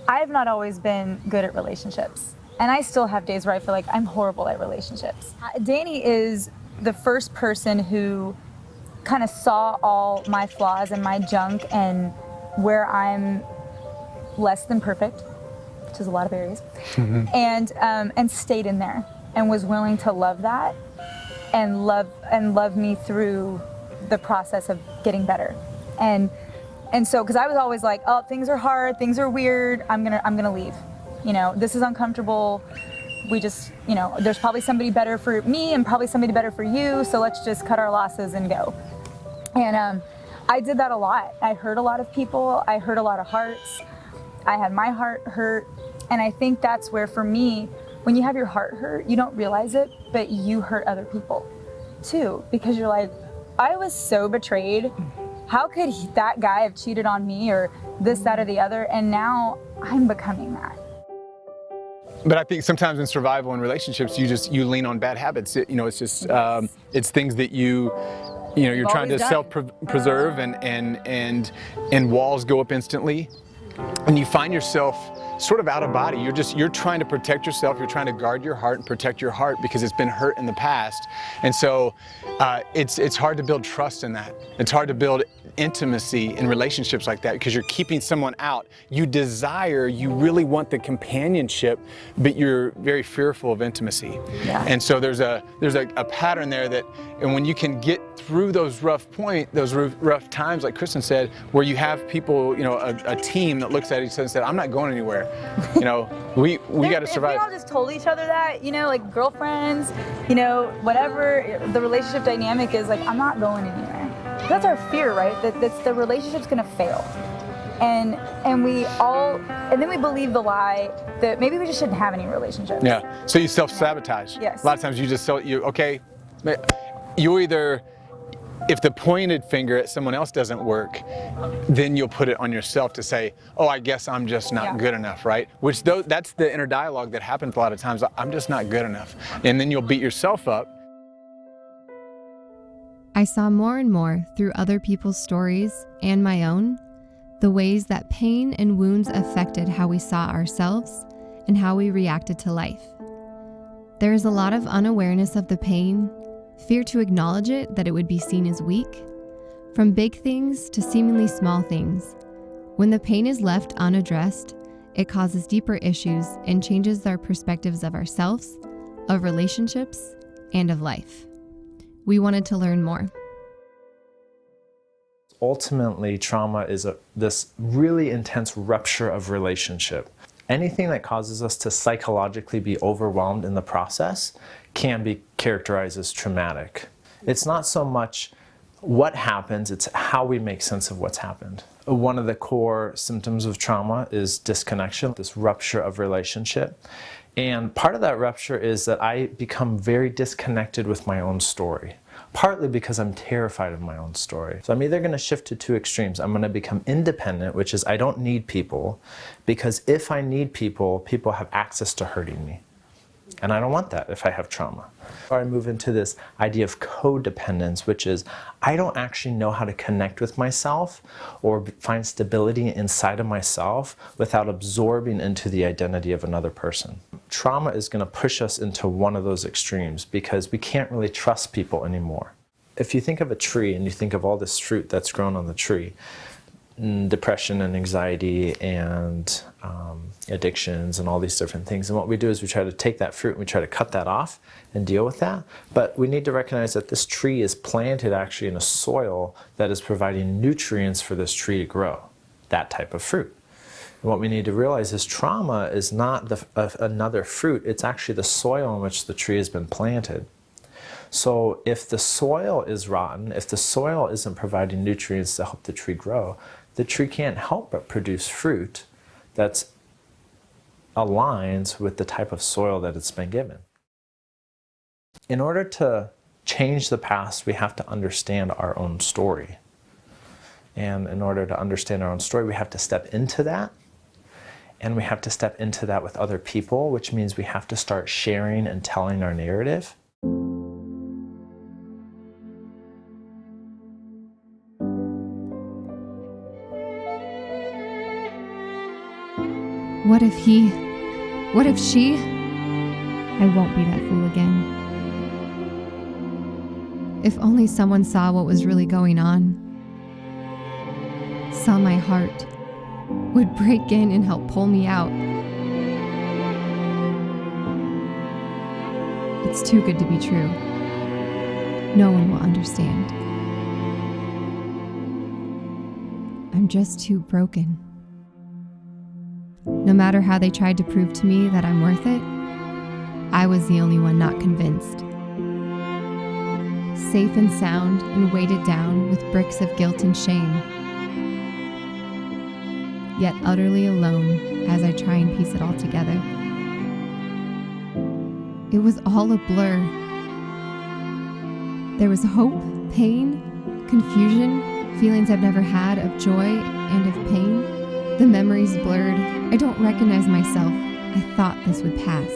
I have not always been good at relationships. And I still have days where I feel like I'm horrible at relationships. Danny is the first person who kind of saw all my flaws and my junk and where I'm less than perfect, which is a lot of areas, and stayed in there and was willing to love that and love me through the process of getting better. And so, because I was always like, oh, things are hard, things are weird, I'm gonna leave. You know, this is uncomfortable. We just, you know, there's probably somebody better for me and probably somebody better for you, so let's just cut our losses and go. And I did that a lot. I hurt a lot of people. I hurt a lot of hearts. I had my heart hurt. And I think that's where, for me, when you have your heart hurt, you don't realize it, but you hurt other people too, because you're like, I was so betrayed. How could that guy have cheated on me, or this, that, or the other? And now I'm becoming that. But I think sometimes in survival and relationships, you lean on bad habits. It's just it's things that you're trying to self-preserve, and walls go up instantly, and you find yourself sort of out of body. You're trying to protect yourself. You're trying to guard your heart and protect your heart because it's been hurt in the past, and so it's hard to build trust in that. It's hard to build intimacy in relationships like that because you're keeping someone out. You really want the companionship, but you're very fearful of intimacy. Yeah. And so there's a pattern there that, and when you can get through those rough times, like Kristen said, where you have people, a team that looks at each other and said, I'm not going anywhere. We got to survive. If we all just told each other that, like girlfriends, whatever the relationship dynamic is, like, I'm not going anywhere. That's our fear, right? That's the relationship's gonna fail. And then we believe the lie that maybe we just shouldn't have any relationships. Yeah, so you self-sabotage. Yes. A lot of times you either, if the pointed finger at someone else doesn't work, then you'll put it on yourself to say, oh, I guess I'm just not good enough, right? That's the inner dialogue that happens a lot of times. I'm just not good enough. And then you'll beat yourself up. I saw more and more through other people's stories and my own, the ways that pain and wounds affected how we saw ourselves and how we reacted to life. There is a lot of unawareness of the pain, fear to acknowledge it, that it would be seen as weak, from big things to seemingly small things. When the pain is left unaddressed, it causes deeper issues and changes our perspectives of ourselves, of relationships, and of life. We wanted to learn more. Ultimately, trauma is this really intense rupture of relationship. Anything that causes us to psychologically be overwhelmed in the process can be characterized as traumatic. It's not so much what happens, it's how we make sense of what's happened. One of the core symptoms of trauma is disconnection, this rupture of relationship. And part of that rupture is that I become very disconnected with my own story, partly because I'm terrified of my own story. So I'm either going to shift to two extremes. I'm going to become independent, which is I don't need people, because if I need people, people have access to hurting me. And I don't want that if I have trauma. Or I move into this idea of codependence, which is I don't actually know how to connect with myself or find stability inside of myself without absorbing into the identity of another person. Trauma is going to push us into one of those extremes because we can't really trust people anymore. If you think of a tree and you think of all this fruit that's grown on the tree, depression and anxiety and addictions and all these different things. And what we do is we try to take that fruit and we try to cut that off and deal with that. But we need to recognize that this tree is planted actually in a soil that is providing nutrients for this tree to grow, that type of fruit. And what we need to realize is trauma is not another fruit, it's actually the soil in which the tree has been planted. So if the soil is rotten, if the soil isn't providing nutrients to help the tree grow, the tree can't help but produce fruit that aligns with the type of soil that it's been given. In order to change the past, we have to understand our own story. And in order to understand our own story, we have to step into that. And we have to step into that with other people, which means we have to start sharing and telling our narrative. What if he? What if she? I won't be that fool again. If only someone saw what was really going on, saw my heart, would break in and help pull me out. It's too good to be true. No one will understand. I'm just too broken. No matter how they tried to prove to me that I'm worth it, I was the only one not convinced. Safe and sound and weighted down with bricks of guilt and shame. Yet utterly alone as I try and piece it all together. It was all a blur. There was hope, pain, confusion, feelings I've never had of joy and of pain. The memories blurred. I don't recognize myself. I thought this would pass.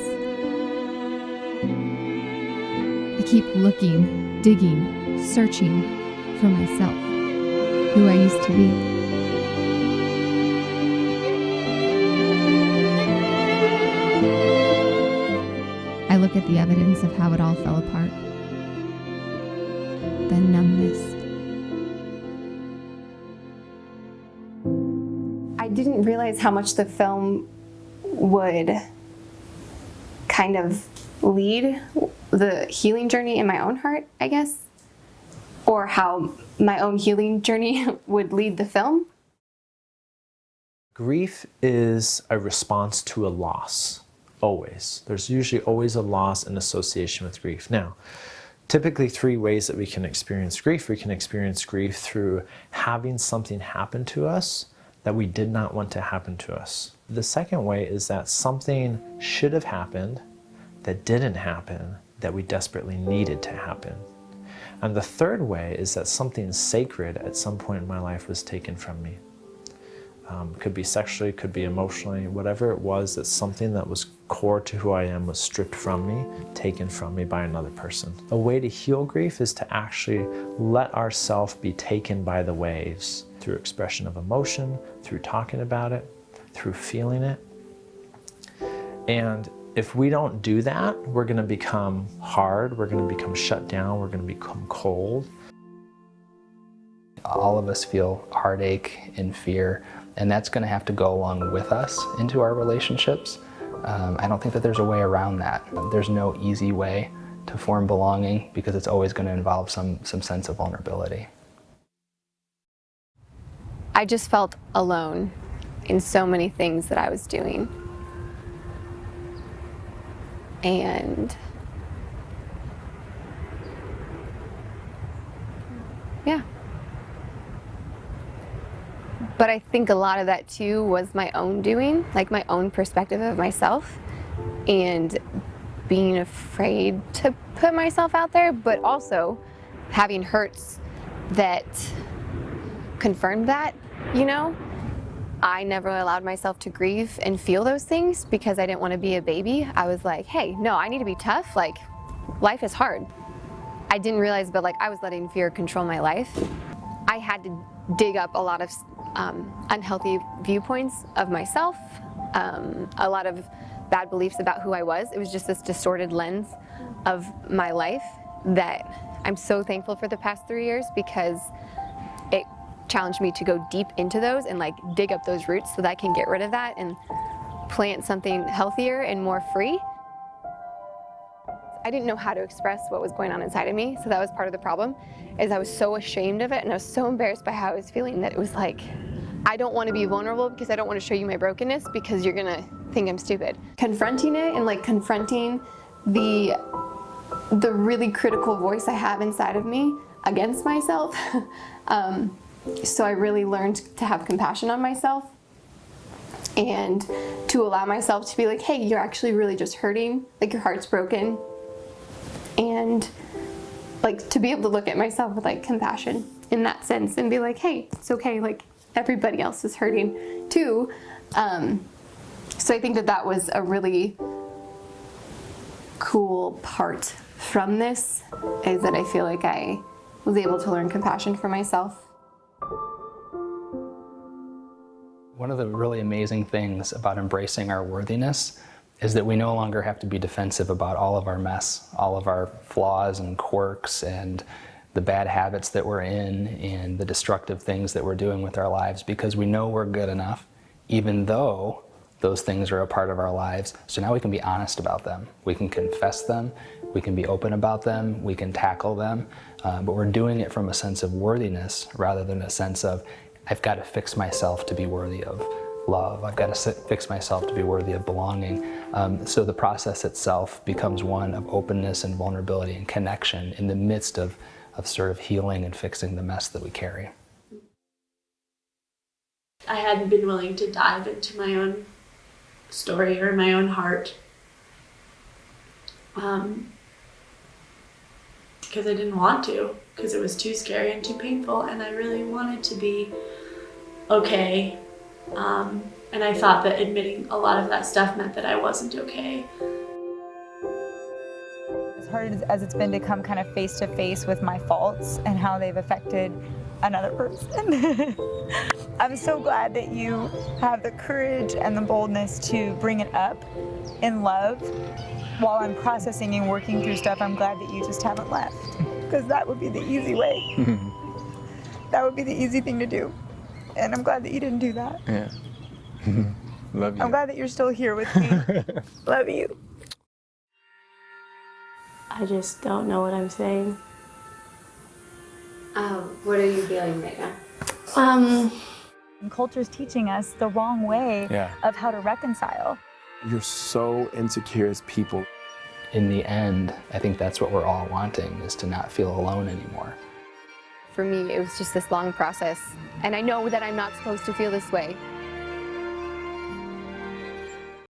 I keep looking, digging, searching for myself, who I used to be. I look at the evidence of how it all fell apart. The numbness. I didn't realize how much the film would kind of lead the healing journey in my own heart, I guess, or how my own healing journey would lead the film. Grief is a response to a loss, always. There's usually always a loss in association with grief. Now, typically 3 ways that we can experience grief. We can experience grief through having something happen to us that we did not want to happen to us. The second way is that something should have happened that didn't happen that we desperately needed to happen. And the third way is that something sacred at some point in my life was taken from me. Could be sexually, could be emotionally, whatever it was, that something that was core to who I am was stripped from me, taken from me by another person. A way to heal grief is to actually let ourselves be taken by the waves through expression of emotion, through talking about it, through feeling it. And if we don't do that, we're going to become hard, we're going to become shut down, we're going to become cold. All of us feel heartache and fear, and that's going to have to go along with us into our relationships. I don't think that there's a way around that. There's no easy way to form belonging because it's always going to involve some sense of vulnerability. I just felt alone in so many things that I was doing. And yeah. But I think a lot of that too was my own doing, like my own perspective of myself and being afraid to put myself out there, but also having hurts that confirmed that, you know? I never allowed myself to grieve and feel those things because I didn't want to be a baby. I was like, hey, no, I need to be tough. Like, life is hard. I didn't realize, but like I was letting fear control my life. I had to dig up a lot of unhealthy viewpoints of myself, a lot of bad beliefs about who I was. It was just this distorted lens of my life that I'm so thankful for the past 3 years because it challenged me to go deep into those and like dig up those roots so that I can get rid of that and plant something healthier and more free. I didn't know how to express what was going on inside of me, so that was part of the problem, is I was so ashamed of it and I was so embarrassed by how I was feeling that it was like, I don't want to be vulnerable because I don't want to show you my brokenness because you're gonna think I'm stupid. Confronting it and like confronting the really critical voice I have inside of me against myself. So I really learned to have compassion on myself and to allow myself to be like, hey, you're actually really just hurting, like your heart's broken. And like to be able to look at myself with like compassion in that sense and be like, hey, it's okay, like everybody else is hurting too. So I think that that was a really cool part from this, is that I feel like I was able to learn compassion for myself. One of the really amazing things about embracing our worthiness is that we no longer have to be defensive about all of our mess, all of our flaws and quirks and the bad habits that we're in and the destructive things that we're doing with our lives, because we know we're good enough, even though those things are a part of our lives. So now we can be honest about them. We can confess them. We can be open about them. We can tackle them. But we're doing it from a sense of worthiness rather than a sense of, I've got to fix myself to be worthy of love. I've got to fix myself to be worthy of belonging. So the process itself becomes one of openness and vulnerability and connection in the midst of sort of healing and fixing the mess that we carry. I hadn't been willing to dive into my own story or my own heart because I didn't want to, because it was too scary and too painful, and I really wanted to be okay. And I thought that admitting a lot of that stuff meant that I wasn't okay. As hard as it's been to come kind of face to face with my faults and how they've affected another person, I'm so glad that you have the courage and the boldness to bring it up in love. While I'm processing and working through stuff, I'm glad that you just haven't left, because that would be the easy way. That would be the easy thing to do. And I'm glad that you didn't do that. Yeah. Love you. I'm glad that you're still here with me. Love you. I just don't know what I'm saying. What are you feeling right now? And culture's teaching us the wrong way of how to reconcile. You're so insecure as people. In the end, I think that's what we're all wanting, is to not feel alone anymore. For me, it was just this long process. And I know that I'm not supposed to feel this way.